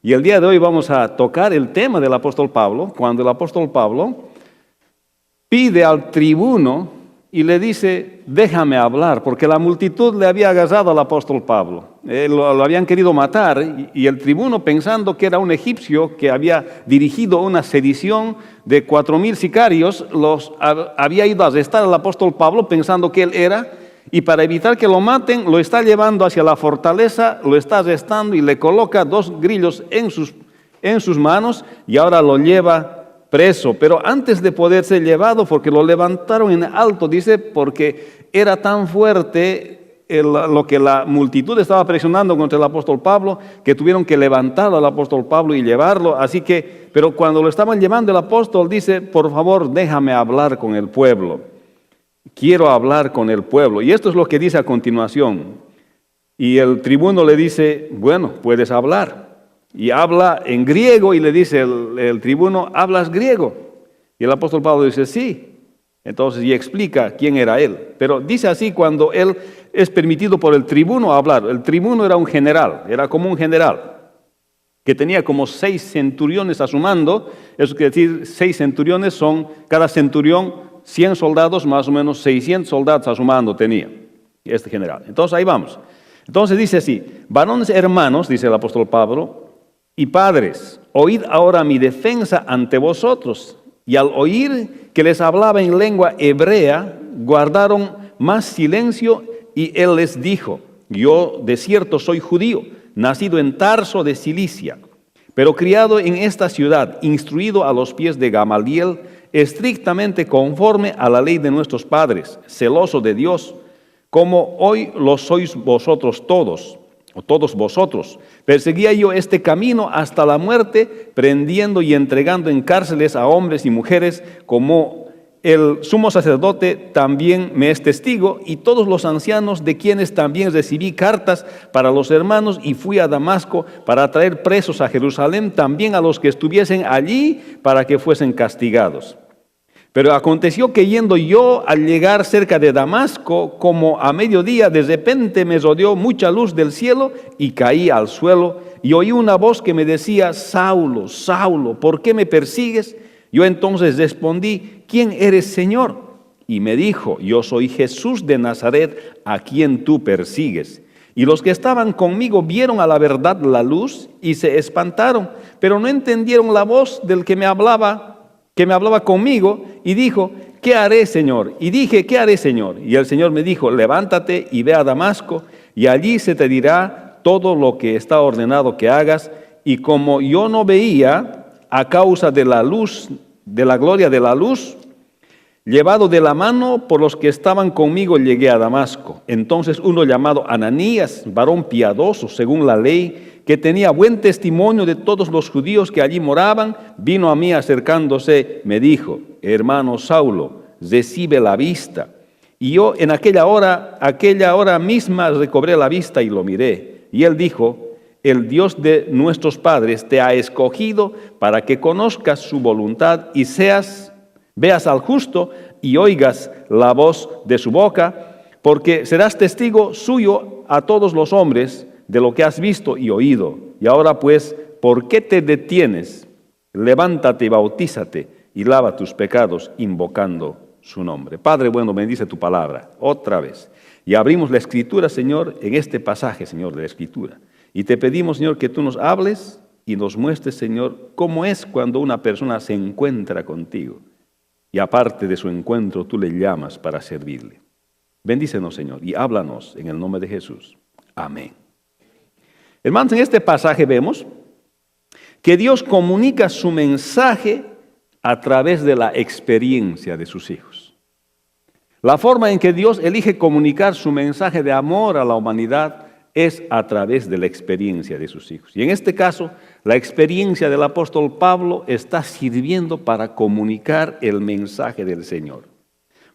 Y el día de hoy vamos a tocar el tema del apóstol Pablo, cuando el apóstol Pablo pide al tribuno y le dice, déjame hablar, porque la multitud le había agarrado al apóstol Pablo. Lo habían querido matar y el tribuno, pensando que era un egipcio que había dirigido una sedición de 4,000 sicarios, había ido a arrestar al apóstol Pablo pensando que él era, y para evitar que lo maten, lo está llevando hacia la fortaleza, lo está arrestando y le coloca 2 grillos en sus manos y ahora lo lleva preso. Pero antes de poder ser llevado, porque lo levantaron en alto, dice, porque era tan fuerte lo que la multitud estaba presionando contra el apóstol Pablo, que tuvieron que levantar al apóstol Pablo y llevarlo. Pero cuando lo estaban llevando, el apóstol dice, por favor, déjame hablar con el pueblo. Quiero hablar con el pueblo. Y esto es lo que dice a continuación. Y el tribuno le dice, bueno, puedes hablar. Y habla en griego y le dice el tribuno, ¿hablas griego? Y el apóstol Pablo dice, sí. Entonces, y explica quién era él. Pero dice así cuando él es permitido por el tribuno hablar. El tribuno era un general, era como un general, que tenía como 6 centuriones a su mando. Eso quiere decir, 6 centuriones son, cada centurión, 100 soldados, más o menos 600 soldados a su mando tenía este general. Entonces ahí vamos. Entonces dice así, varones hermanos, dice el apóstol Pablo, y padres, oíd ahora mi defensa ante vosotros. Y al oír que les hablaba en lengua hebrea, guardaron más silencio, y él les dijo, yo de cierto soy judío, nacido en Tarso de Cilicia, pero criado en esta ciudad, instruido a los pies de Gamaliel, estrictamente conforme a la ley de nuestros padres, celoso de Dios, como hoy lo sois vosotros todos, o todos vosotros. Perseguía yo este camino hasta la muerte, prendiendo y entregando en cárceles a hombres y mujeres, como el sumo sacerdote también me es testigo, y todos los ancianos, de quienes también recibí cartas para los hermanos, y fui a Damasco para traer presos a Jerusalén, también a los que estuviesen allí, para que fuesen castigados. Pero aconteció que yendo yo al llegar cerca de Damasco, como a mediodía, de repente me rodeó mucha luz del cielo y caí al suelo, y oí una voz que me decía, Saulo, Saulo, ¿por qué me persigues? Yo entonces respondí, ¿quién eres, Señor? Y me dijo, yo soy Jesús de Nazaret, a quien tú persigues. Y los que estaban conmigo vieron a la verdad la luz y se espantaron, pero no entendieron la voz del que me hablaba conmigo, y dijo, ¿qué haré, Señor? Y dije, ¿qué haré, Señor? Y el Señor me dijo, levántate y ve a Damasco, y allí se te dirá todo lo que está ordenado que hagas. Y como yo no veía, a causa de la luz, de la gloria de la luz, llevado de la mano por los que estaban conmigo, llegué a Damasco. Entonces uno llamado Ananías, varón piadoso según la ley, que tenía buen testimonio de todos los judíos que allí moraban, vino a mí acercándose, me dijo, hermano Saulo, recibe la vista. Y yo en aquella hora misma recobré la vista y lo miré. Y él dijo, el Dios de nuestros padres te ha escogido para que conozcas su voluntad y veas al justo y oigas la voz de su boca, porque serás testigo suyo a todos los hombres de lo que has visto y oído. Y ahora pues, ¿por qué te detienes? Levántate y bautízate y lava tus pecados invocando su nombre. Padre bueno, bendice tu palabra otra vez. Y abrimos la Escritura, Señor, en este pasaje, Señor, de la Escritura. Y te pedimos, Señor, que tú nos hables y nos muestres, Señor, cómo es cuando una persona se encuentra contigo. Y aparte de su encuentro, tú le llamas para servirle. Bendícenos, Señor, y háblanos en el nombre de Jesús. Amén. Hermanos, en este pasaje vemos que Dios comunica su mensaje a través de la experiencia de sus hijos. La forma en que Dios elige comunicar su mensaje de amor a la humanidad es a través de la experiencia de sus hijos. Y en este caso, la experiencia del apóstol Pablo está sirviendo para comunicar el mensaje del Señor.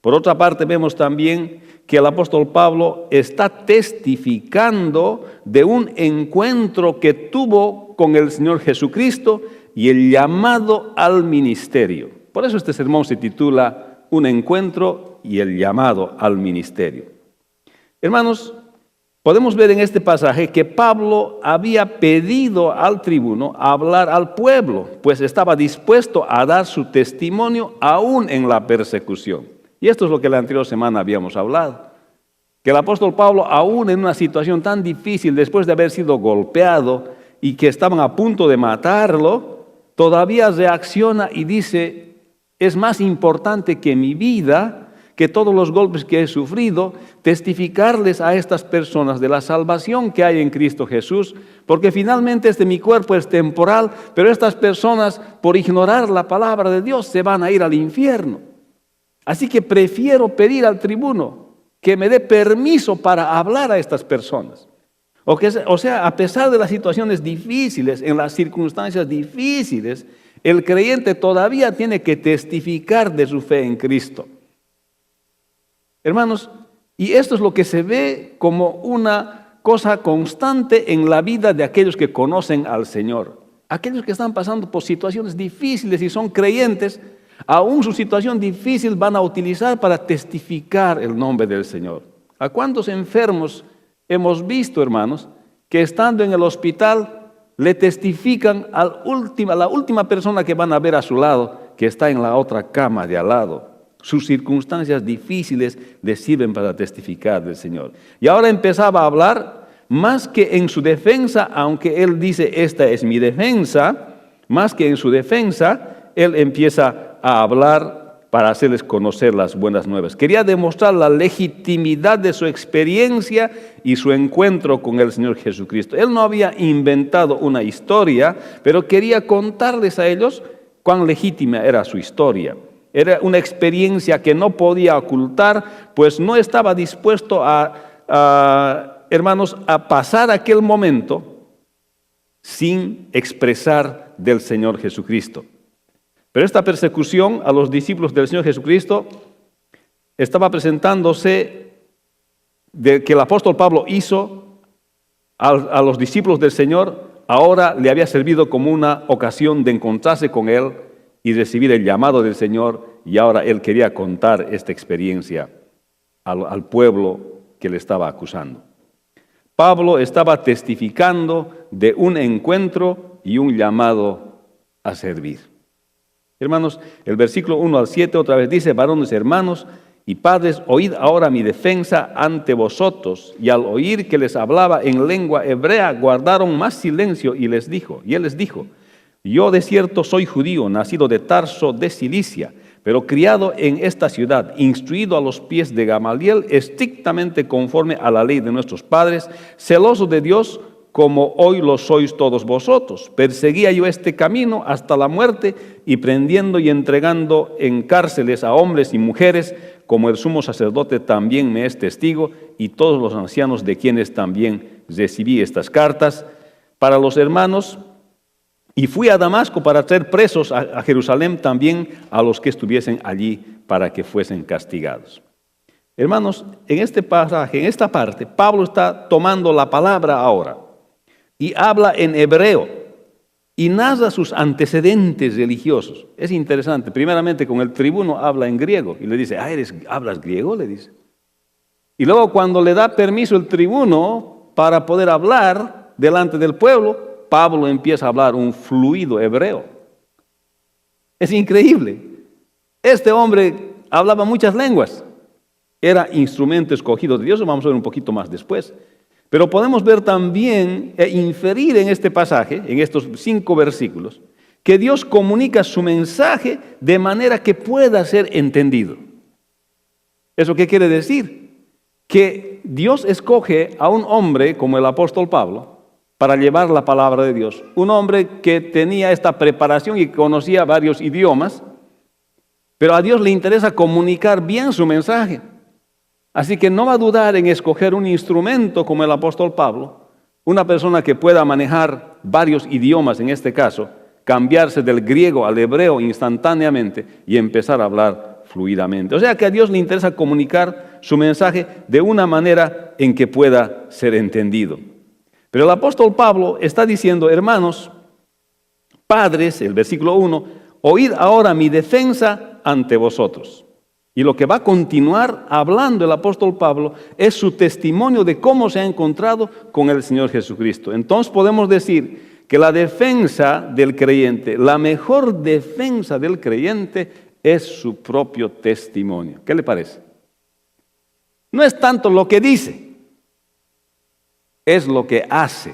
Por otra parte, vemos también que el apóstol Pablo está testificando de un encuentro que tuvo con el Señor Jesucristo y el llamado al ministerio. Por eso este sermón se titula Un encuentro y el llamado al ministerio. Hermanos, podemos ver en este pasaje que Pablo había pedido al tribuno hablar al pueblo, pues estaba dispuesto a dar su testimonio aún en la persecución. Y esto es lo que la anterior semana habíamos hablado. Que el apóstol Pablo, aún en una situación tan difícil, después de haber sido golpeado y que estaban a punto de matarlo, todavía reacciona y dice, es más importante que mi vida, que todos los golpes que he sufrido, testificarles a estas personas de la salvación que hay en Cristo Jesús, porque finalmente mi cuerpo es temporal, pero estas personas, por ignorar la palabra de Dios, se van a ir al infierno. Así que prefiero pedir al tribuno que me dé permiso para hablar a estas personas. O sea, a pesar de las situaciones difíciles, en las circunstancias difíciles, el creyente todavía tiene que testificar de su fe en Cristo. Hermanos, y esto es lo que se ve como una cosa constante en la vida de aquellos que conocen al Señor. Aquellos que están pasando por situaciones difíciles y son creyentes, aún su situación difícil van a utilizar para testificar el nombre del Señor. ¿A cuántos enfermos hemos visto, hermanos, que estando en el hospital le testifican a la última persona que van a ver a su lado, que está en la otra cama de al lado? Sus circunstancias difíciles les sirven para testificar del Señor. Y ahora empezaba a hablar, más que en su defensa, aunque él dice, esta es mi defensa, más que en su defensa, él empieza a hablar para hacerles conocer las buenas nuevas. Quería demostrar la legitimidad de su experiencia y su encuentro con el Señor Jesucristo. Él no había inventado una historia, pero quería contarles a ellos cuán legítima era su historia. Era una experiencia que no podía ocultar, pues no estaba dispuesto hermanos, a pasar aquel momento sin expresar del Señor Jesucristo. Pero esta persecución a los discípulos del Señor Jesucristo estaba presentándose de que el apóstol Pablo hizo a los discípulos del Señor, ahora le había servido como una ocasión de encontrarse con Él y recibir el llamado del Señor, y ahora él quería contar esta experiencia al pueblo que le estaba acusando. Pablo estaba testificando de un encuentro y un llamado a servir. Hermanos, el versículo 1 al 7 otra vez dice, varones hermanos y padres, oíd ahora mi defensa ante vosotros. Y al oír que les hablaba en lengua hebrea, guardaron más silencio y él les dijo, yo de cierto soy judío, nacido de Tarso de Cilicia, pero criado en esta ciudad, instruido a los pies de Gamaliel, estrictamente conforme a la ley de nuestros padres, celoso de Dios, como hoy lo sois todos vosotros. Perseguía yo este camino hasta la muerte, y prendiendo y entregando en cárceles a hombres y mujeres, como el sumo sacerdote también me es testigo, y todos los ancianos de quienes también recibí estas cartas, para los hermanos. Y fui a Damasco para traer presos a Jerusalén también a los que estuviesen allí para que fuesen castigados. Hermanos, en este pasaje, en esta parte, Pablo está tomando la palabra ahora y habla en hebreo y narra sus antecedentes religiosos. Es interesante, primeramente con el tribuno habla en griego y le dice, ¿hablas griego? Le dice. Y luego cuando le da permiso el tribuno para poder hablar delante del pueblo, Pablo empieza a hablar un fluido hebreo. Es increíble. Este hombre hablaba muchas lenguas. Era instrumento escogido de Dios, lo vamos a ver un poquito más después. Pero podemos ver también e inferir en este pasaje, en estos 5 versículos, que Dios comunica su mensaje de manera que pueda ser entendido. ¿Eso qué quiere decir? Que Dios escoge a un hombre como el apóstol Pablo para llevar la palabra de Dios. Un hombre que tenía esta preparación y conocía varios idiomas, pero a Dios le interesa comunicar bien su mensaje. Así que no va a dudar en escoger un instrumento como el apóstol Pablo, una persona que pueda manejar varios idiomas en este caso, cambiarse del griego al hebreo instantáneamente y empezar a hablar fluidamente. O sea que a Dios le interesa comunicar su mensaje de una manera en que pueda ser entendido. Pero el apóstol Pablo está diciendo, hermanos, padres, el versículo 1, oíd ahora mi defensa ante vosotros. Y lo que va a continuar hablando el apóstol Pablo es su testimonio de cómo se ha encontrado con el Señor Jesucristo. Entonces podemos decir que la defensa del creyente, la mejor defensa del creyente es su propio testimonio. ¿Qué le parece? No es tanto lo que dice, es lo que hace.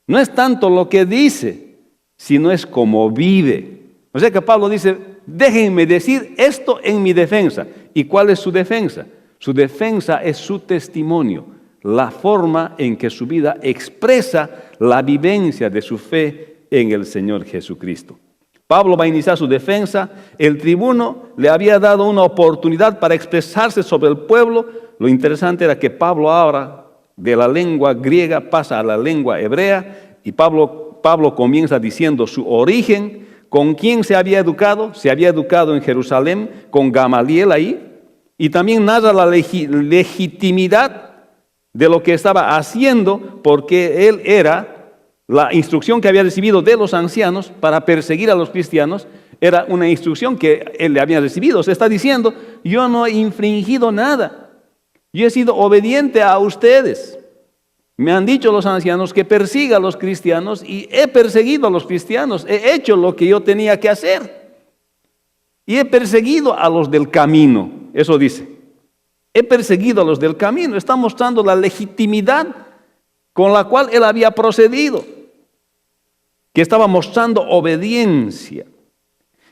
No es tanto lo que dice, sino es como vive. O sea que Pablo dice, déjenme decir esto en mi defensa. ¿Y cuál es su defensa? Su defensa es su testimonio, la forma en que su vida expresa la vivencia de su fe en el Señor Jesucristo. Pablo va a iniciar su defensa. El tribuno le había dado una oportunidad para expresarse sobre el pueblo. Lo interesante era que Pablo ahora de la lengua griega pasa a la lengua hebrea y Pablo comienza diciendo su origen. ¿Con quién se había educado? Se había educado en Jerusalén, con Gamaliel ahí, y también narra la legitimidad de lo que estaba haciendo, porque él era, la instrucción que había recibido de los ancianos para perseguir a los cristianos, era una instrucción que él le había recibido. Se está diciendo, yo no he infringido nada, yo he sido obediente a ustedes. Me han dicho los ancianos que persiga a los cristianos y he perseguido a los cristianos. He hecho lo que yo tenía que hacer. Y he perseguido a los del camino. Eso dice. He perseguido a los del camino. Está mostrando la legitimidad con la cual él había procedido. Que estaba mostrando obediencia.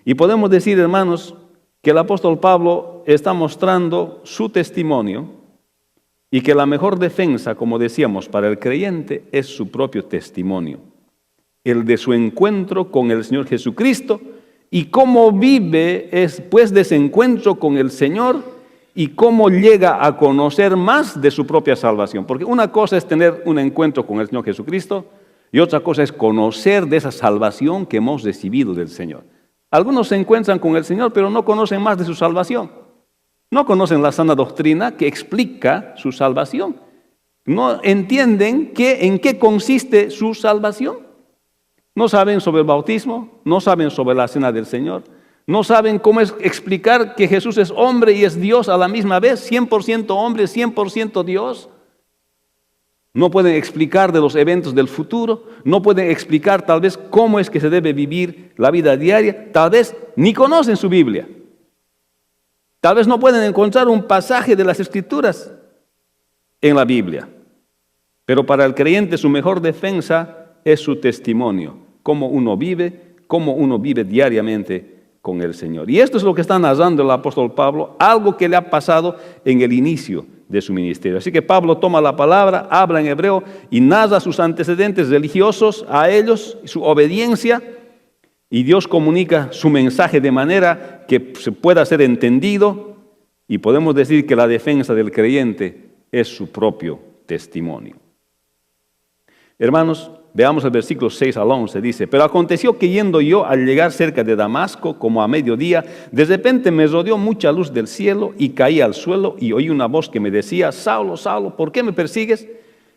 Y podemos decir, hermanos, que el apóstol Pablo está mostrando su testimonio. Y que la mejor defensa, como decíamos, para el creyente es su propio testimonio. El de su encuentro con el Señor Jesucristo y cómo vive después de ese encuentro con el Señor y cómo llega a conocer más de su propia salvación. Porque una cosa es tener un encuentro con el Señor Jesucristo y otra cosa es conocer de esa salvación que hemos recibido del Señor. Algunos se encuentran con el Señor, pero no conocen más de su salvación. No conocen la sana doctrina que explica su salvación. No entienden en qué consiste su salvación. No saben sobre el bautismo, no saben sobre la cena del Señor, no saben cómo es explicar que Jesús es hombre y es Dios a la misma vez, 100% hombre, 100% Dios. No pueden explicar de los eventos del futuro, no pueden explicar tal vez cómo es que se debe vivir la vida diaria, tal vez ni conocen su Biblia. Tal vez no pueden encontrar un pasaje de las Escrituras en la Biblia. Pero para el creyente su mejor defensa es su testimonio. Cómo uno vive diariamente con el Señor. Y esto es lo que está narrando el apóstol Pablo, algo que le ha pasado en el inicio de su ministerio. Así que Pablo toma la palabra, habla en hebreo y narra sus antecedentes religiosos a ellos, su obediencia. Y Dios comunica su mensaje de manera que se pueda ser entendido y podemos decir que la defensa del creyente es su propio testimonio. Hermanos, veamos el versículo 6 al 11. Dice, pero aconteció que yendo yo al llegar cerca de Damasco, como a mediodía, de repente me rodeó mucha luz del cielo y caí al suelo y oí una voz que me decía, Saulo, Saulo, ¿por qué me persigues?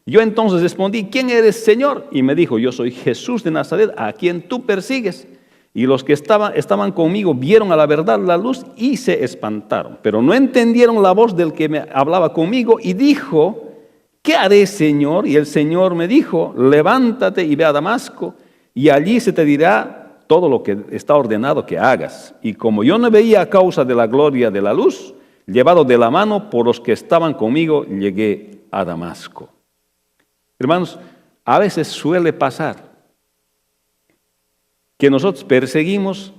Yo entonces respondí, ¿quién eres, Señor? Y me dijo, yo soy Jesús de Nazaret, a quien tú persigues. Y los que estaban conmigo vieron a la verdad la luz y se espantaron. Pero no entendieron la voz del que me hablaba conmigo y dijo, ¿qué haré, Señor? Y el Señor me dijo, levántate y ve a Damasco y allí se te dirá todo lo que está ordenado que hagas. Y como yo no veía a causa de la gloria de la luz, llevado de la mano por los que estaban conmigo, llegué a Damasco. Hermanos, a veces suele pasar que nosotros perseguimos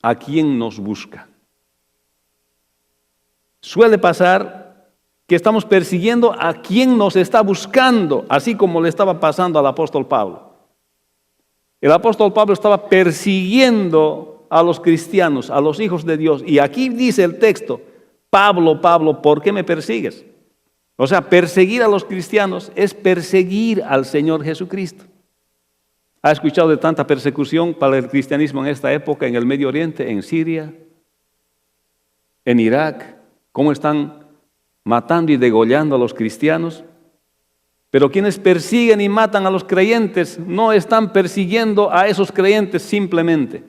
a quien nos busca. Suele pasar que estamos persiguiendo a quien nos está buscando, así como le estaba pasando al apóstol Pablo. El apóstol Pablo estaba persiguiendo a los cristianos, a los hijos de Dios. Y aquí dice el texto, Pablo, Pablo, ¿por qué me persigues? O sea, perseguir a los cristianos es perseguir al Señor Jesucristo. ¿Ha escuchado de tanta persecución para el cristianismo en esta época, en el Medio Oriente, en Siria, en Irak? ¿Cómo están matando y degollando a los cristianos? Pero quienes persiguen y matan a los creyentes no están persiguiendo a esos creyentes simplemente.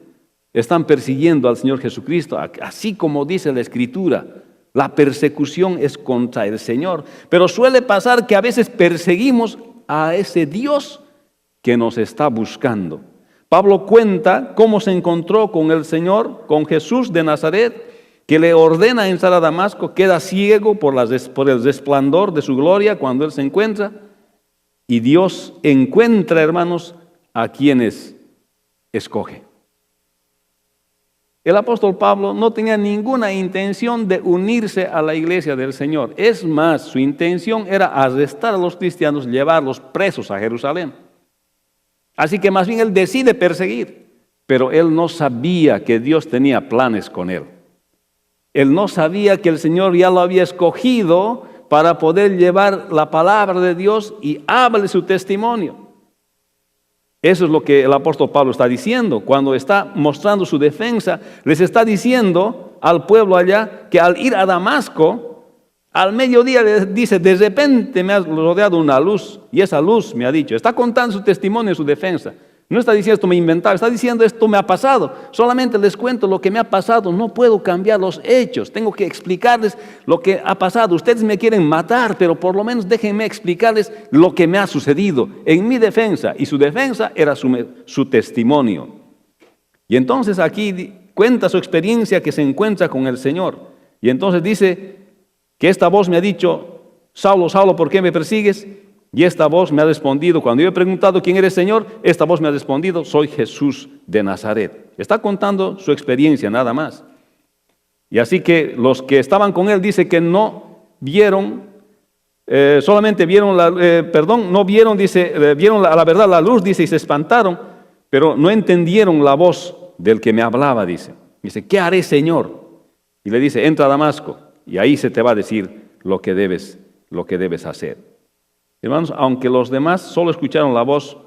están persiguiendo al Señor Jesucristo, así como dice la Escritura. La persecución es contra el Señor. Pero suele pasar que a veces perseguimos a ese Dios que nos está buscando. Pablo cuenta cómo se encontró con el Señor, con Jesús de Nazaret, que le ordena entrar a Damasco, queda ciego por el resplandor de su gloria cuando él se encuentra. Y Dios encuentra, hermanos, a quienes escoge. El apóstol Pablo no tenía ninguna intención de unirse a la iglesia del Señor. Es más, su intención era arrestar a los cristianos, llevarlos presos a Jerusalén. Así que más bien él decide perseguir, pero él no sabía que Dios tenía planes con él. Él no sabía que el Señor ya lo había escogido para poder llevar la palabra de Dios y hablarle su testimonio. Eso es lo que el apóstol Pablo está diciendo. Cuando está mostrando su defensa, les está diciendo al pueblo allá que al ir a Damasco, al mediodía les dice, de repente me ha rodeado una luz, y esa luz me ha dicho, está contando su testimonio en su defensa. No está diciendo esto me inventaron, está diciendo esto me ha pasado. Solamente les cuento lo que me ha pasado, no puedo cambiar los hechos, tengo que explicarles lo que ha pasado. Ustedes me quieren matar, pero por lo menos déjenme explicarles lo que me ha sucedido en mi defensa. Y su defensa era su testimonio. Y entonces aquí cuenta su experiencia que se encuentra con el Señor. Y entonces dice que esta voz me ha dicho, Saulo, Saulo, ¿por qué me persigues? Y esta voz me ha respondido, cuando yo he preguntado quién eres, Señor, esta voz me ha respondido, soy Jesús de Nazaret. Está contando su experiencia, nada más. Y así que los que estaban con él dice que no vieron, solamente vieron, no vieron, dice, vieron a la verdad la luz, dice, y se espantaron, pero no entendieron la voz del que me hablaba, dice. Dice, ¿qué haré, Señor? Y le dice, entra a Damasco, y ahí se te va a decir lo que debes hacer. Hermanos, aunque los demás solo escucharon la voz,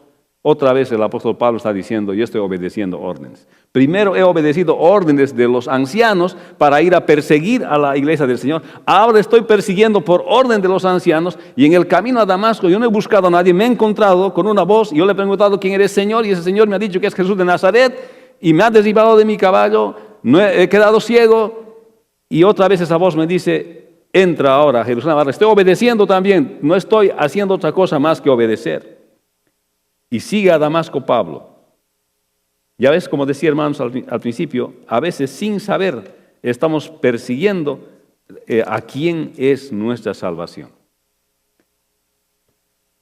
otra vez el apóstol Pablo está diciendo, yo estoy obedeciendo órdenes. Primero he obedecido órdenes de los ancianos para ir a perseguir a la iglesia del Señor. Ahora estoy persiguiendo por orden de los ancianos y en el camino a Damasco yo no he buscado a nadie, me he encontrado con una voz y yo le he preguntado quién eres, Señor, y ese Señor me ha dicho que es Jesús de Nazaret y me ha derribado de mi caballo, no he quedado ciego y otra vez esa voz me dice, entra ahora a Jerusalén. Ahora estoy obedeciendo también, no estoy haciendo otra cosa más que obedecer. Y sigue a Damasco Pablo. Ya ves, como decía hermanos al principio, a veces sin saber estamos persiguiendo a quién es nuestra salvación.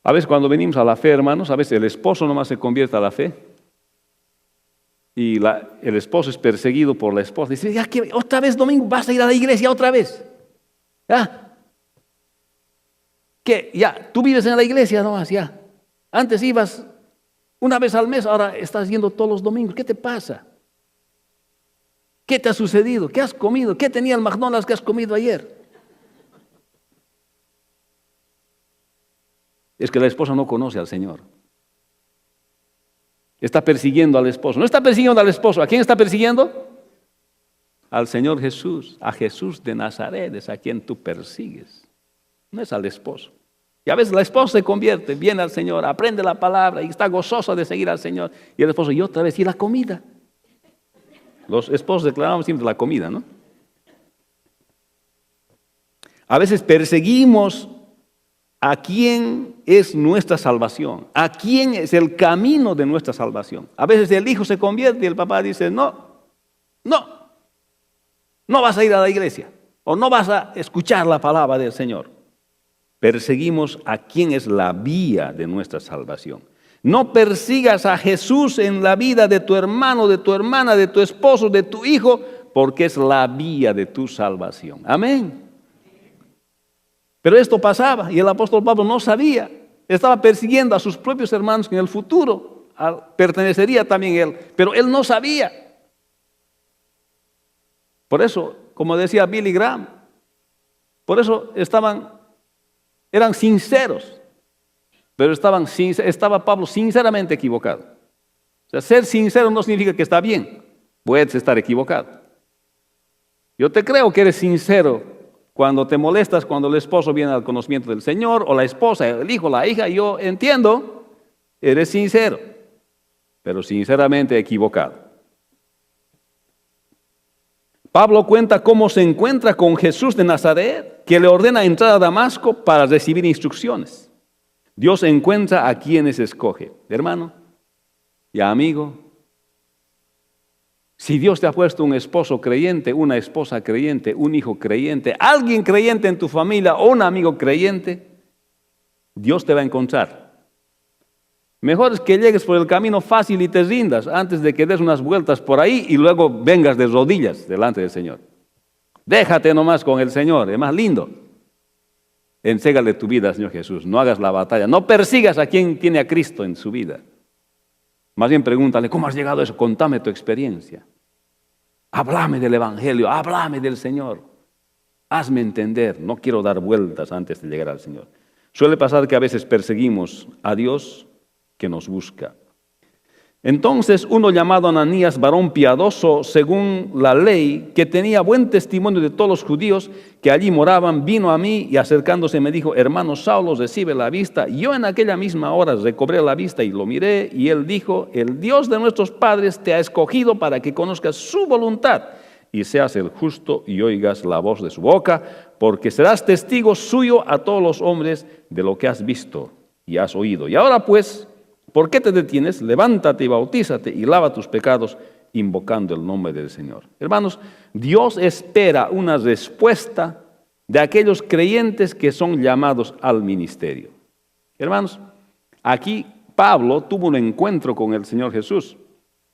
A veces cuando venimos a la fe, hermanos, a veces el esposo nomás se convierte a la fe y el esposo es perseguido por la esposa. Dice, ya que otra vez domingo vas a ir a la iglesia otra vez. ¿Ya? ¿Qué? Ya, tú vives en la iglesia nomás, ya. Antes ibas una vez al mes, ahora estás yendo todos los domingos. ¿Qué te pasa? ¿Qué te ha sucedido? ¿Qué has comido? ¿Qué tenía el McDonald's que has comido ayer? Es que la esposa no conoce al Señor. Está persiguiendo al esposo. No está persiguiendo al esposo. ¿A quién está persiguiendo? Al Señor Jesús, a Jesús de Nazaret, es a quien tú persigues. No es al esposo. Y a veces la esposa se convierte, viene al Señor, aprende la palabra y está gozosa de seguir al Señor. Y el esposo, y otra vez, y la comida. Los esposos declaramos siempre la comida, ¿no? A veces perseguimos a quién es nuestra salvación, a quién es el camino de nuestra salvación. A veces el hijo se convierte y el papá dice, no vas a ir a la iglesia o no vas a escuchar la palabra del Señor. Perseguimos a quién es la vía de nuestra salvación. No persigas a Jesús en la vida de tu hermano, de tu hermana, de tu esposo, de tu hijo, porque es la vía de tu salvación. Amén. Pero esto pasaba y el apóstol Pablo no sabía. Estaba persiguiendo a sus propios hermanos que en el futuro pertenecería también él, pero él no sabía. Por eso, como decía Billy Graham, por eso eran sinceros, pero estaba Pablo sinceramente equivocado. O sea, ser sincero no significa que está bien, puedes estar equivocado. Yo te creo que eres sincero cuando te molestas, cuando el esposo viene al conocimiento del Señor, o la esposa, el hijo, la hija, yo entiendo, eres sincero, pero sinceramente equivocado. Pablo cuenta cómo se encuentra con Jesús de Nazaret, que le ordena entrar a Damasco para recibir instrucciones. Dios encuentra a quienes escoge. Hermano y amigo, si Dios te ha puesto un esposo creyente, una esposa creyente, un hijo creyente, alguien creyente en tu familia o un amigo creyente, Dios te va a encontrar. Mejor es que llegues por el camino fácil y te rindas antes de que des unas vueltas por ahí y luego vengas de rodillas delante del Señor. Déjate nomás con el Señor, es más lindo. Entrégale tu vida al Señor Jesús, no hagas la batalla, no persigas a quien tiene a Cristo en su vida. Más bien pregúntale, ¿cómo has llegado a eso? Contame tu experiencia. Háblame del Evangelio, háblame del Señor. Hazme entender, no quiero dar vueltas antes de llegar al Señor. Suele pasar que a veces perseguimos a Dios que nos busca. Entonces uno llamado Ananías, varón piadoso según la ley, que tenía buen testimonio de todos los judíos que allí moraban, vino a mí y acercándose me dijo, hermano Saulo, recibe la vista. Y yo en aquella misma hora recobré la vista y lo miré, y él dijo, el Dios de nuestros padres te ha escogido para que conozcas su voluntad y seas el justo y oigas la voz de su boca, porque serás testigo suyo a todos los hombres de lo que has visto y has oído. Y ahora pues, ¿por qué te detienes? Levántate y bautízate y lava tus pecados invocando el nombre del Señor. Hermanos, Dios espera una respuesta de aquellos creyentes que son llamados al ministerio. Hermanos, aquí Pablo tuvo un encuentro con el Señor Jesús,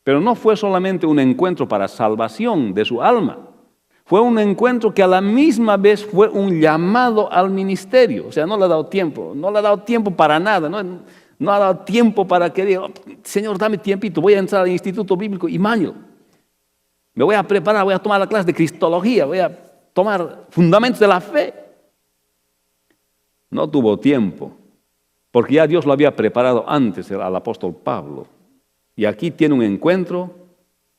pero no fue solamente un encuentro para salvación de su alma. Fue un encuentro que a la misma vez fue un llamado al ministerio. O sea, no le ha dado tiempo para nada, no ha dado tiempo para que diga, Señor, dame tiempito, voy a entrar al Instituto Bíblico Immanuel. Me voy a preparar, voy a tomar la clase de Cristología, voy a tomar fundamentos de la fe. No tuvo tiempo, porque ya Dios lo había preparado antes al apóstol Pablo. Y aquí tiene un encuentro,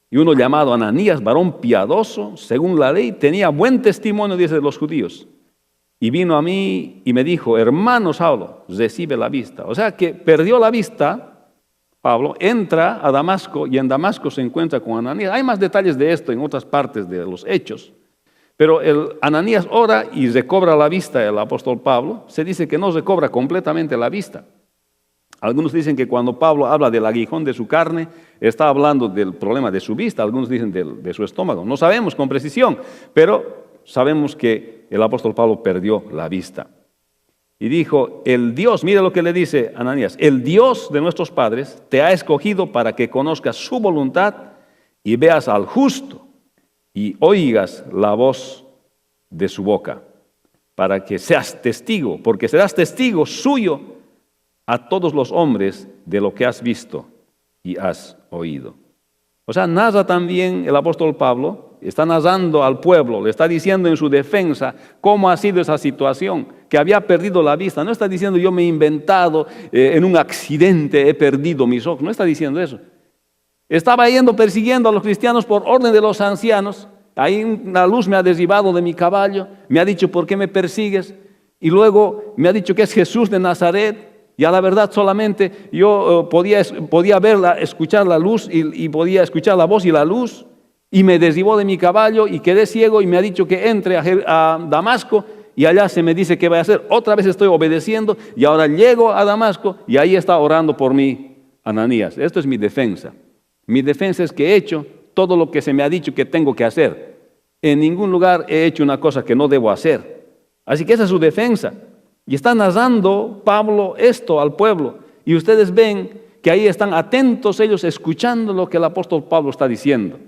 y uno llamado Ananías, varón piadoso, según la ley, tenía buen testimonio, dice, de los judíos. Y vino a mí y me dijo, hermano Saulo, recibe la vista. O sea que perdió la vista, Pablo, entra a Damasco y en Damasco se encuentra con Ananías. Hay más detalles de esto en otras partes de los hechos. Pero Ananías ora y recobra la vista el apóstol Pablo. Se dice que no recobra completamente la vista. Algunos dicen que cuando Pablo habla del aguijón de su carne, está hablando del problema de su vista. Algunos dicen de su estómago. No sabemos con precisión, pero sabemos que el apóstol Pablo perdió la vista. Y dijo, el Dios, mira lo que le dice Ananías, el Dios de nuestros padres te ha escogido para que conozcas su voluntad y veas al justo y oigas la voz de su boca, para que seas testigo, porque serás testigo suyo a todos los hombres de lo que has visto y has oído. O sea, narra también el apóstol Pablo, está narrando al pueblo, le está diciendo en su defensa cómo ha sido esa situación, que había perdido la vista. No está diciendo yo me he inventado, en un accidente he perdido mis ojos, no está diciendo eso. Estaba persiguiendo a los cristianos por orden de los ancianos. Ahí una luz me ha derribado de mi caballo, me ha dicho, ¿por qué me persigues? Y luego me ha dicho que es Jesús de Nazaret. Y a la verdad solamente yo podía verla, escuchar la luz y podía escuchar la voz y la luz. Y me derribó de mi caballo y quedé ciego y me ha dicho que entre a Damasco y allá se me dice qué voy a hacer. Otra vez estoy obedeciendo y ahora llego a Damasco y ahí está orando por mí Ananías. Esto es mi defensa. Mi defensa es que he hecho todo lo que se me ha dicho que tengo que hacer. En ningún lugar he hecho una cosa que no debo hacer. Así que esa es su defensa. Y está narrando Pablo esto al pueblo. Y ustedes ven que ahí están atentos ellos escuchando lo que el apóstol Pablo está diciendo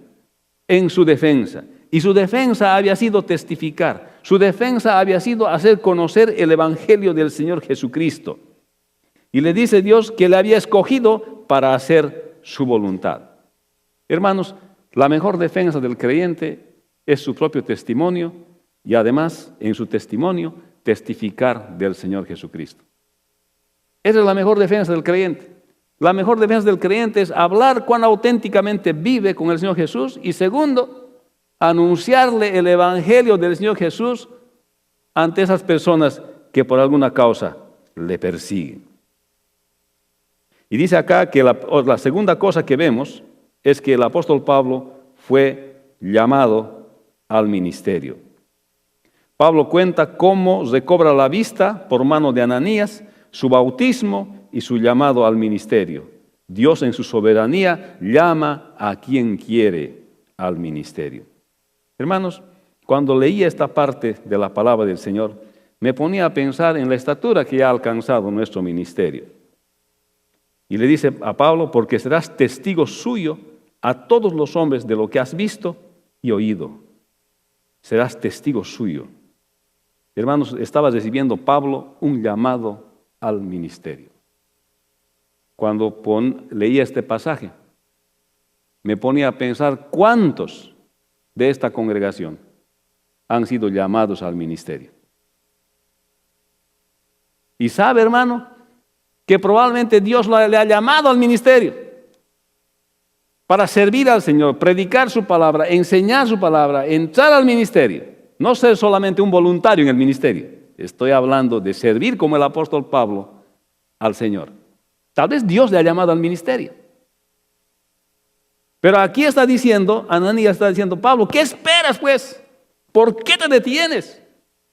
en su defensa. Y su defensa había sido testificar. Su defensa había sido hacer conocer el evangelio del Señor Jesucristo. Y le dice Dios que le había escogido para hacer su voluntad. Hermanos, la mejor defensa del creyente es su propio testimonio y además en su testimonio testificar del Señor Jesucristo. Esa es la mejor defensa del creyente. La mejor defensa del creyente es hablar cuán auténticamente vive con el Señor Jesús y segundo, anunciarle el evangelio del Señor Jesús ante esas personas que por alguna causa le persiguen. Y dice acá que la segunda cosa que vemos es que el apóstol Pablo fue llamado al ministerio. Pablo cuenta cómo recobra la vista por mano de Ananías, su bautismo y su llamado al ministerio. Dios en su soberanía llama a quien quiere al ministerio. Hermanos, cuando leía esta parte de la palabra del Señor, me ponía a pensar en la estatura que ha alcanzado nuestro ministerio. Y le dice a Pablo, porque serás testigo suyo a todos los hombres de lo que has visto y oído. Serás testigo suyo. Hermanos, estaba recibiendo Pablo un llamado al ministerio. Cuando leía este pasaje, me ponía a pensar cuántos de esta congregación han sido llamados al ministerio. Y sabe, hermano, que probablemente Dios le ha llamado al ministerio para servir al Señor, predicar su palabra, enseñar su palabra, entrar al ministerio. No ser solamente un voluntario en el ministerio. Estoy hablando de servir como el apóstol Pablo al Señor. Tal vez Dios le ha llamado al ministerio. Pero aquí está diciendo, Ananías está diciendo, Pablo, ¿qué esperas pues? ¿Por qué te detienes?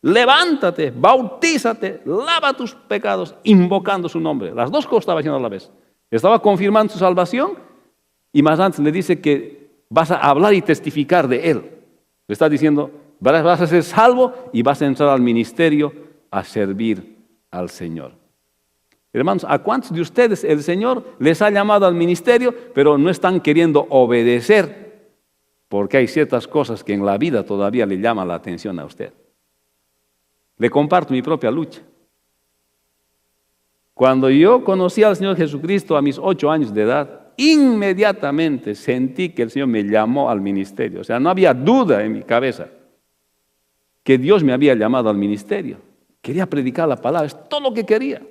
Levántate, bautízate, lava tus pecados, invocando su nombre. Las dos cosas estaba haciendo a la vez. Estaba confirmando su salvación y más antes le dice que vas a hablar y testificar de él. Le está diciendo, vas a ser salvo y vas a entrar al ministerio a servir al Señor. Hermanos, ¿a cuántos de ustedes el Señor les ha llamado al ministerio, pero no están queriendo obedecer? Porque hay ciertas cosas que en la vida todavía le llaman la atención a usted. Le comparto mi propia lucha. Cuando yo conocí al Señor Jesucristo a mis 8 años de edad, inmediatamente sentí que el Señor me llamó al ministerio. O sea, no había duda en mi cabeza que Dios me había llamado al ministerio. Quería predicar la palabra, es todo lo que quería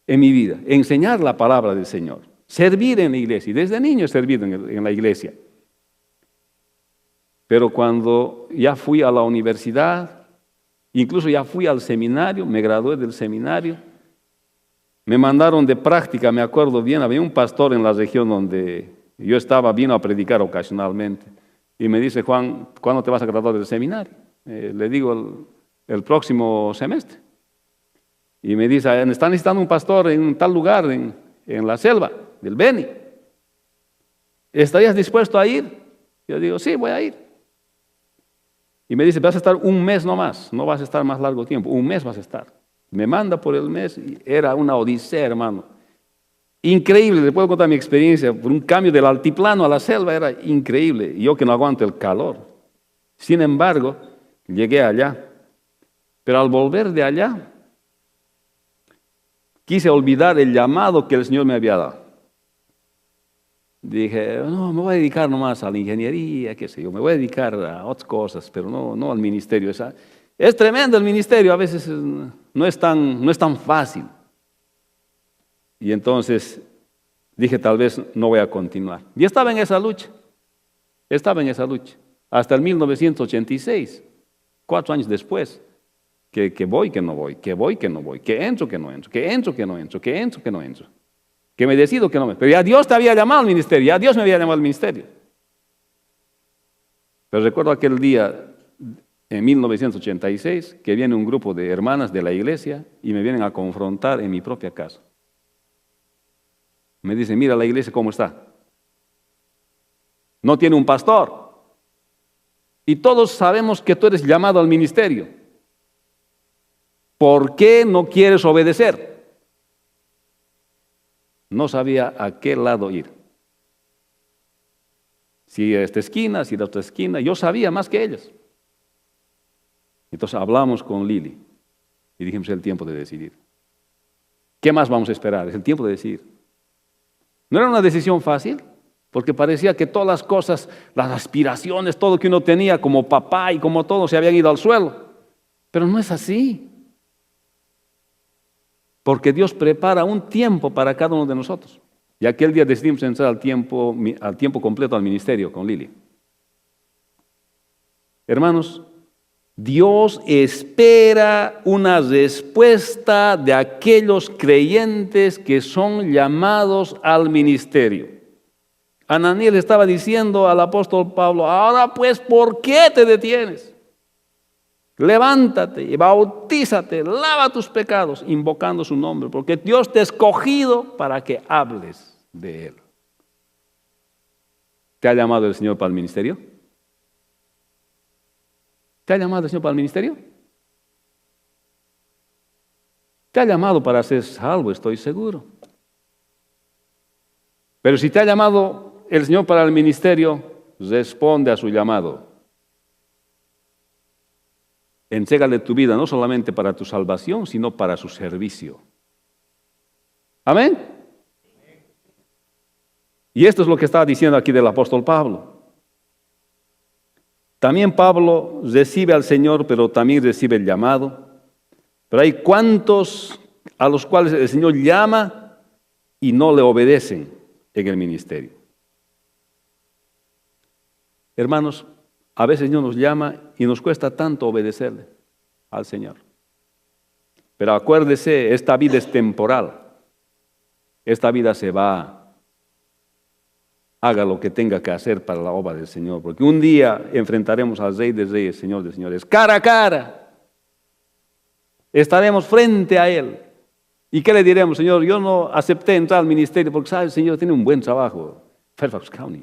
en mi vida, enseñar la palabra del Señor, servir en la iglesia. Y desde niño he servido en la iglesia. Pero cuando ya fui a la universidad, incluso ya fui al seminario, me gradué del seminario, me mandaron de práctica, me acuerdo bien, había un pastor en la región donde yo estaba, vino a predicar ocasionalmente. Y me dice, Juan, ¿cuándo te vas a graduar del seminario? Le digo, el próximo semestre. Y me dice, están necesitando un pastor en tal lugar, en la selva del Beni. ¿Estarías dispuesto a ir? Yo digo, sí, voy a ir. Y me dice, vas a estar un mes nomás, no vas a estar más largo tiempo, un mes vas a estar. Me manda por el mes y era una odisea, hermano. Increíble, le puedo contar mi experiencia, por un cambio del altiplano a la selva era increíble. Y yo que no aguanto el calor. Sin embargo, llegué allá. Pero al volver de allá, quise olvidar el llamado que el Señor me había dado. Dije, no, me voy a dedicar nomás a la ingeniería, qué sé yo, me voy a dedicar a otras cosas, pero no al ministerio. Es tremendo el ministerio, a veces no es tan fácil. Y entonces dije, tal vez no voy a continuar. Y estaba en esa lucha, hasta el 1986, 4 años después. Que voy, que no voy, que voy, que no voy, que entro, que no entro, que entro, que no entro, que entro, que no entro, que me decido, que no me... Pero ya Dios te había llamado al ministerio, ya Dios me había llamado al ministerio. Pero recuerdo aquel día, en 1986, que viene un grupo de hermanas de la iglesia y me vienen a confrontar en mi propia casa. Me dicen, mira la iglesia cómo está. No tiene un pastor. Y todos sabemos que tú eres llamado al ministerio. ¿Por qué no quieres obedecer? No sabía a qué lado ir. Si a esta esquina, si a otra esquina. Yo sabía más que ellas. Entonces hablamos con Lili y dijimos, es el tiempo de decidir. ¿Qué más vamos a esperar? Es el tiempo de decidir. No era una decisión fácil, porque parecía que todas las cosas, las aspiraciones, todo que uno tenía como papá y como todo se habían ido al suelo. Pero no es así. Porque Dios prepara un tiempo para cada uno de nosotros. Y aquel día decidimos entrar al tiempo completo al ministerio con Lili. Hermanos, Dios espera una respuesta de aquellos creyentes que son llamados al ministerio. Ananías le estaba diciendo al apóstol Pablo, ahora pues, ¿por qué te detienes? Levántate y bautízate, lava tus pecados, invocando su nombre, porque Dios te ha escogido para que hables de Él. ¿Te ha llamado el Señor para el ministerio? ¿Te ha llamado el Señor para el ministerio? Te ha llamado para ser salvo, estoy seguro. Pero si te ha llamado el Señor para el ministerio, responde a su llamado. Entrégale tu vida no solamente para tu salvación, sino para su servicio. Amén. Y esto es lo que estaba diciendo aquí del apóstol Pablo. También Pablo recibe al Señor, pero también recibe el llamado. Pero hay cuantos a los cuales el Señor llama y no le obedecen en el ministerio. Hermanos, a veces Dios nos llama y nos cuesta tanto obedecerle al Señor. Pero acuérdese, esta vida es temporal. Esta vida se va. Haga lo que tenga que hacer para la obra del Señor. Porque un día enfrentaremos al Rey de Reyes, Señor de Señores, cara a cara. Estaremos frente a Él. ¿Y qué le diremos? Señor, yo no acepté entrar al ministerio porque, ¿sabe, Señor, tiene un buen trabajo? Fairfax County,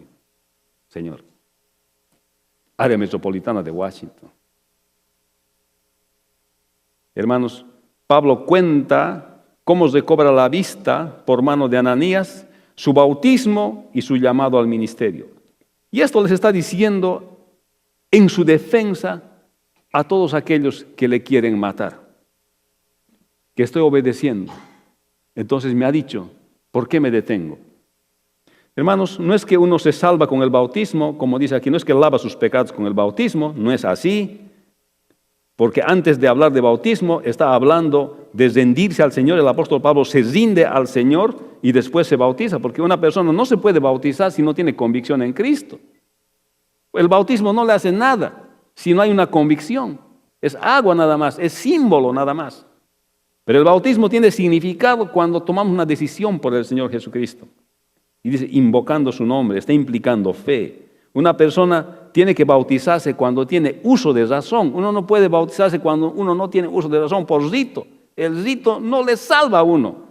Señor. Área metropolitana de Washington. Hermanos, Pablo cuenta cómo recobra la vista por mano de Ananías, su bautismo y su llamado al ministerio. Y esto les está diciendo en su defensa a todos aquellos que le quieren matar. Que estoy obedeciendo. Entonces me ha dicho, ¿por qué me detengo? Hermanos, no es que uno se salva con el bautismo, como dice aquí, no es que lava sus pecados con el bautismo, no es así. Porque antes de hablar de bautismo, está hablando de rendirse al Señor. El apóstol Pablo se rinde al Señor y después se bautiza, porque una persona no se puede bautizar si no tiene convicción en Cristo. El bautismo no le hace nada si no hay una convicción. Es agua nada más, es símbolo nada más. Pero el bautismo tiene significado cuando tomamos una decisión por el Señor Jesucristo. Y dice, invocando su nombre, está implicando fe. Una persona tiene que bautizarse cuando tiene uso de razón. Uno no puede bautizarse cuando uno no tiene uso de razón por rito. El rito no le salva a uno.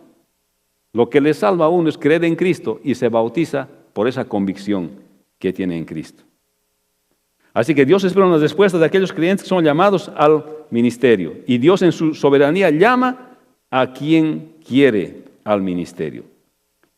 Lo que le salva a uno es creer en Cristo y se bautiza por esa convicción que tiene en Cristo. Así que Dios espera una respuesta de aquellos creyentes que son llamados al ministerio. Y Dios en su soberanía llama a quien quiere al ministerio.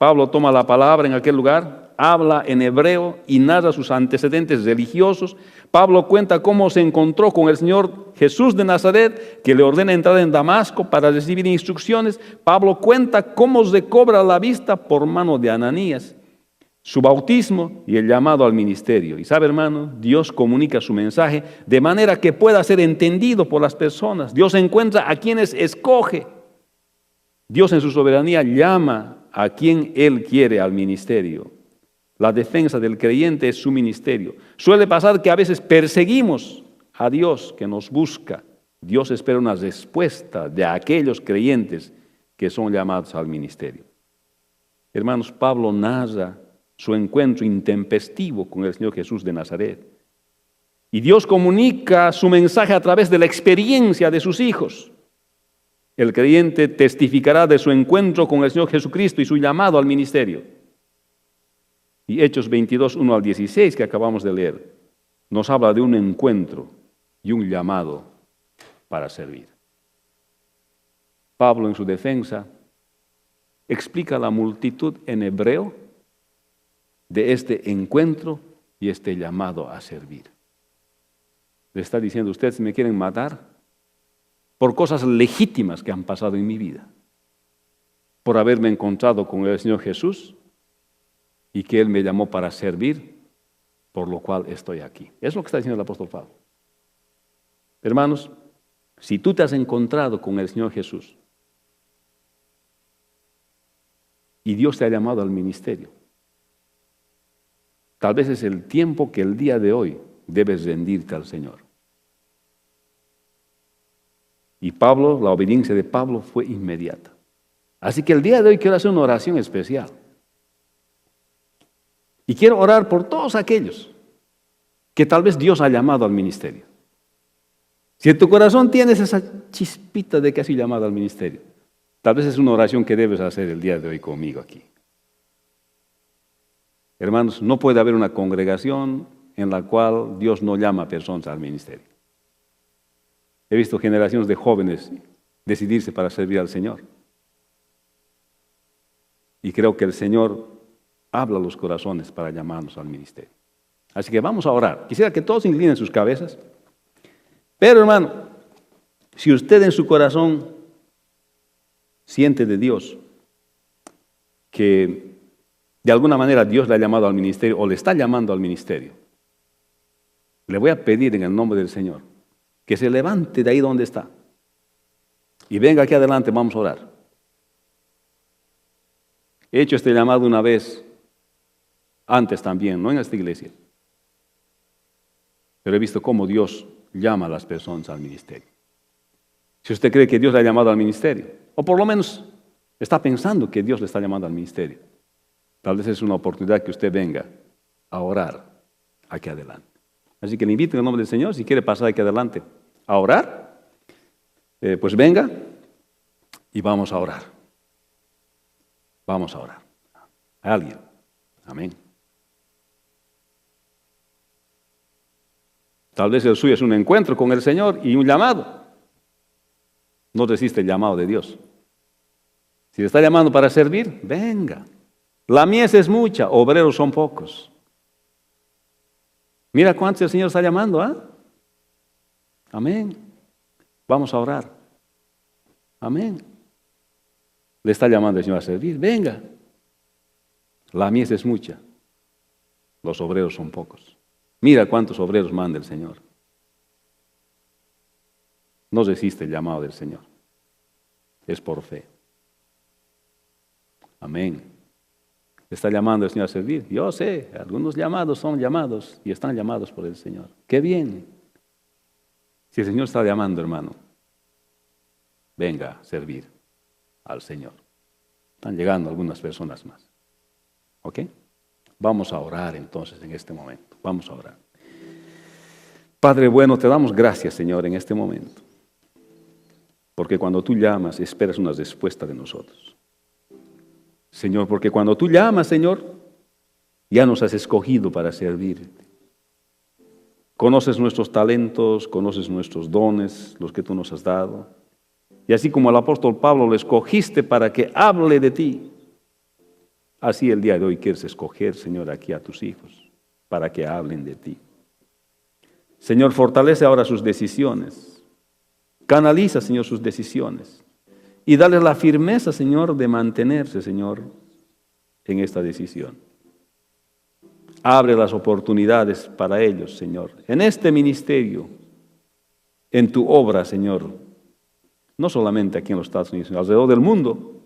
Pablo toma la palabra en aquel lugar, habla en hebreo y narra sus antecedentes religiosos. Pablo cuenta cómo se encontró con el Señor Jesús de Nazaret, que le ordena entrar en Damasco para recibir instrucciones. Pablo cuenta cómo recobra la vista por mano de Ananías, su bautismo y el llamado al ministerio. Y sabe, hermano, Dios comunica su mensaje de manera que pueda ser entendido por las personas. Dios encuentra a quienes escoge. Dios en su soberanía llama a quien Él quiere al ministerio. La defensa del creyente es su ministerio. Suele pasar que a veces perseguimos a Dios que nos busca. Dios espera una respuesta de aquellos creyentes que son llamados al ministerio. Hermanos, Pablo narra su encuentro intempestivo con el Señor Jesús de Nazaret. Y Dios comunica su mensaje a través de la experiencia de sus hijos. El creyente testificará de su encuentro con el Señor Jesucristo y su llamado al ministerio. Y Hechos 22, 1 al 16, que acabamos de leer, nos habla de un encuentro y un llamado para servir. Pablo, en su defensa, explica a la multitud en hebreo de este encuentro y este llamado a servir. Le está diciendo, ustedes me quieren matar por cosas legítimas que han pasado en mi vida, por haberme encontrado con el Señor Jesús y que Él me llamó para servir, por lo cual estoy aquí. Es lo que está diciendo el apóstol Pablo. Hermanos, si tú te has encontrado con el Señor Jesús y Dios te ha llamado al ministerio, tal vez es el tiempo que el día de hoy debes rendirte al Señor. Y Pablo, la obediencia de Pablo fue inmediata. Así que el día de hoy quiero hacer una oración especial. Y quiero orar por todos aquellos que tal vez Dios ha llamado al ministerio. Si en tu corazón tienes esa chispita de que has sido llamado al ministerio, tal vez es una oración que debes hacer el día de hoy conmigo aquí. Hermanos, no puede haber una congregación en la cual Dios no llama a personas al ministerio. He visto generaciones de jóvenes decidirse para servir al Señor. Y creo que el Señor habla a los corazones para llamarnos al ministerio. Así que vamos a orar. Quisiera que todos inclinen sus cabezas. Pero hermano, si usted en su corazón siente de Dios que de alguna manera Dios le ha llamado al ministerio o le está llamando al ministerio, le voy a pedir en el nombre del Señor que se levante de ahí donde está y venga aquí adelante, vamos a orar. He hecho este llamado una vez antes también, no en esta iglesia, pero he visto cómo Dios llama a las personas al ministerio. Si usted cree que Dios le ha llamado al ministerio, o por lo menos está pensando que Dios le está llamando al ministerio, tal vez es una oportunidad que usted venga a orar aquí adelante. Así que le invito en el nombre del Señor, si quiere pasar aquí adelante a orar, pues venga y vamos a orar. Vamos a orar. ¿A alguien? Amén. Tal vez el suyo es un encuentro con el Señor y un llamado. No resiste el llamado de Dios. Si le está llamando para servir, venga. La mies es mucha, obreros son pocos. Mira cuántos el Señor está llamando, ¿ah? Amén. Vamos a orar. Amén. Le está llamando el Señor a servir. Venga. La mies es mucha. Los obreros son pocos. Mira cuántos obreros manda el Señor. No resiste el llamado del Señor. Es por fe. Amén. Le está llamando el Señor a servir. Yo sé, algunos llamados son llamados y están llamados por el Señor. ¡Qué bien! Si el Señor está llamando, hermano, venga a servir al Señor. Están llegando algunas personas más. ¿Ok? Vamos a orar entonces en este momento. Vamos a orar. Padre bueno, te damos gracias, Señor, en este momento. Porque cuando tú llamas, esperas una respuesta de nosotros. Señor, porque cuando tú llamas, Señor, ya nos has escogido para servirte. Conoces nuestros talentos, conoces nuestros dones, los que tú nos has dado. Y así como el apóstol Pablo lo escogiste para que hable de ti, así el día de hoy quieres escoger, Señor, aquí a tus hijos, para que hablen de ti. Señor, fortalece ahora sus decisiones. Canaliza, Señor, sus decisiones. Y dale la firmeza, Señor, de mantenerse, Señor, en esta decisión. Abre las oportunidades para ellos, Señor, en este ministerio, en tu obra, Señor, no solamente aquí en los Estados Unidos, sino alrededor del mundo,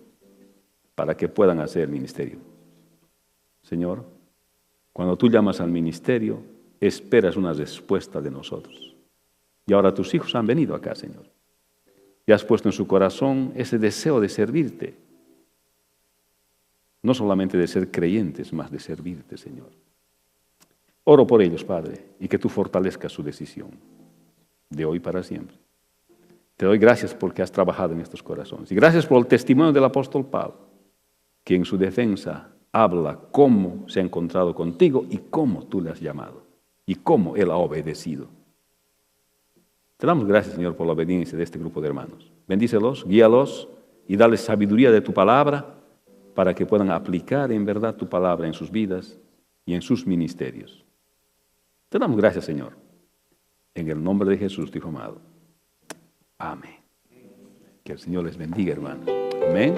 para que puedan hacer el ministerio. Señor, cuando tú llamas al ministerio, esperas una respuesta de nosotros. Y ahora tus hijos han venido acá, Señor. Y has puesto en su corazón ese deseo de servirte. No solamente de ser creyentes, más de servirte, Señor. Oro por ellos, Padre, y que tú fortalezcas su decisión, de hoy para siempre. Te doy gracias porque has trabajado en estos corazones. Y gracias por el testimonio del apóstol Pablo, que en su defensa habla cómo se ha encontrado contigo y cómo tú le has llamado, y cómo él ha obedecido. Te damos gracias, Señor, por la obediencia de este grupo de hermanos. Bendícelos, guíalos y dales sabiduría de tu palabra para que puedan aplicar en verdad tu palabra en sus vidas y en sus ministerios. Te damos gracias, Señor, en el nombre de Jesús, tu Hijo amado. Amén. Que el Señor les bendiga, hermanos. Amén.